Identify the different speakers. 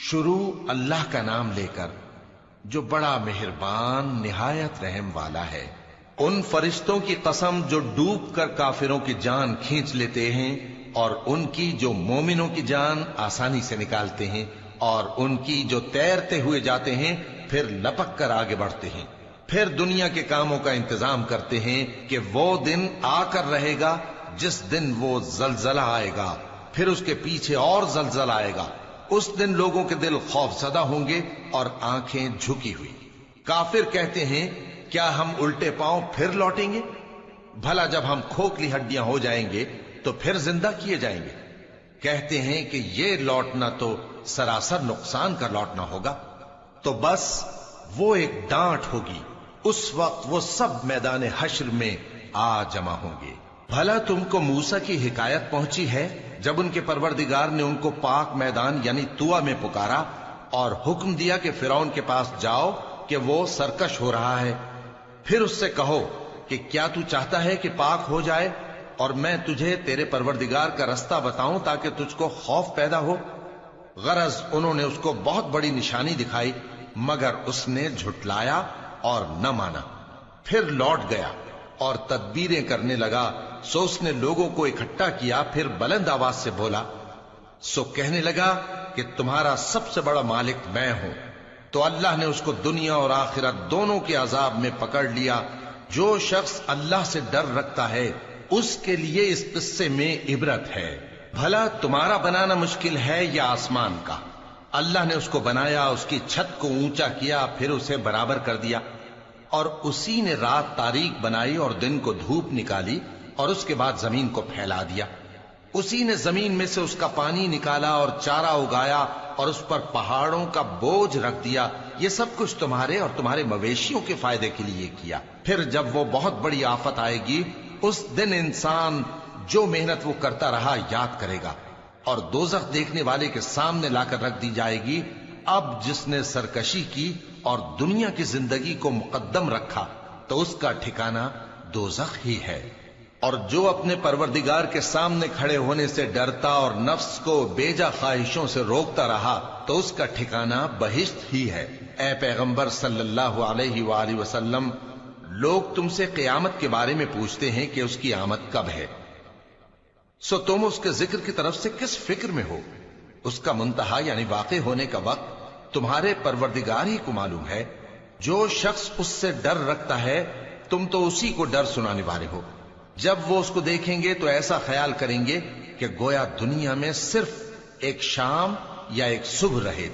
Speaker 1: شروع اللہ کا نام لے کر جو بڑا مہربان نہایت رحم والا ہے۔ ان فرشتوں کی قسم جو ڈوب کر کافروں کی جان کھینچ لیتے ہیں اور ان کی جو مومنوں کی جان آسانی سے نکالتے ہیں، اور ان کی جو تیرتے ہوئے جاتے ہیں پھر لپک کر آگے بڑھتے ہیں، پھر دنیا کے کاموں کا انتظام کرتے ہیں کہ وہ دن آ کر رہے گا جس دن وہ زلزلہ آئے گا، پھر اس کے پیچھے اور زلزلہ آئے گا۔ اس دن لوگوں کے دل خوف زدہ ہوں گے اور آنکھیں جھکی ہوئی۔ کافر کہتے ہیں کیا ہم الٹے پاؤں پھر لوٹیں گے؟ بھلا جب ہم کھوکھلی ہڈیاں ہو جائیں گے تو پھر زندہ کیے جائیں گے؟ کہتے ہیں کہ یہ لوٹنا تو سراسر نقصان کا لوٹنا ہوگا۔ تو بس وہ ایک ڈانٹ ہوگی، اس وقت وہ سب میدان حشر میں آ جمع ہوں گے۔ بھلا تم کو موسیٰ کی حکایت پہنچی ہے جب ان کے پروردگار نے ان کو پاک میدان یعنی طویٰ میں پکارا اور حکم دیا کہ فرعون کے پاس جاؤ کہ وہ سرکش ہو رہا ہے، پھر اس سے کہو کہ کیا تو چاہتا ہے کہ پاک ہو جائے اور میں تجھے تیرے پروردگار کا رستہ بتاؤں تاکہ تجھ کو خوف پیدا ہو؟ غرض انہوں نے اس کو بہت بڑی نشانی دکھائی مگر اس نے جھٹلایا اور نہ مانا، پھر لوٹ گیا اور تدبیریں کرنے لگا۔ سو اس نے لوگوں کو اکٹھا کیا، پھر بلند آواز سے بولا، سو کہنے لگا کہ تمہارا سب سے بڑا مالک میں ہوں۔ تو اللہ نے اس کو دنیا اور آخرت دونوں کے عذاب میں پکڑ لیا۔ جو شخص اللہ سے ڈر رکھتا ہے اس کے لیے اس قصے میں عبرت ہے۔ بھلا تمہارا بنانا مشکل ہے یا آسمان کا؟ اللہ نے اس کو بنایا، اس کی چھت کو اونچا کیا، پھر اسے برابر کر دیا، اور اسی نے رات تاریک بنائی اور دن کو دھوپ نکالی، اور اس کے بعد زمین کو پھیلا دیا۔ اسی نے زمین میں سے اس کا پانی نکالا اور چارہ اگایا اور اس پر پہاڑوں کا بوجھ رکھ دیا۔ یہ سب کچھ تمہارے اور تمہارے مویشیوں کے فائدے کے لیے کیا۔ پھر جب وہ بہت بڑی آفت آئے گی اس دن انسان جو محنت وہ کرتا رہا یاد کرے گا، اور دوزخ دیکھنے والے کے سامنے لا کر رکھ دی جائے گی۔ اب جس نے سرکشی کی اور دنیا کی زندگی کو مقدم رکھا تو اس کا ٹھکانہ دوزخ ہی ہے، اور جو اپنے پروردگار کے سامنے کھڑے ہونے سے ڈرتا اور نفس کو بیجا خواہشوں سے روکتا رہا تو اس کا ٹھکانہ بہشت ہی ہے۔ اے پیغمبر صلی اللہ علیہ وآلہ وسلم، لوگ تم سے قیامت کے بارے میں پوچھتے ہیں کہ اس کی آمد کب ہے، سو تم اس کے ذکر کی طرف سے کس فکر میں ہو؟ اس کا منتہا یعنی واقع ہونے کا وقت تمہارے پروردگار ہی کو معلوم ہے۔ جو شخص اس سے ڈر رکھتا ہے تم تو اسی کو ڈر سنانے والے ہو۔ جب وہ اس کو دیکھیں گے تو ایسا خیال کریں گے کہ گویا دنیا میں صرف ایک شام یا ایک صبح رہے۔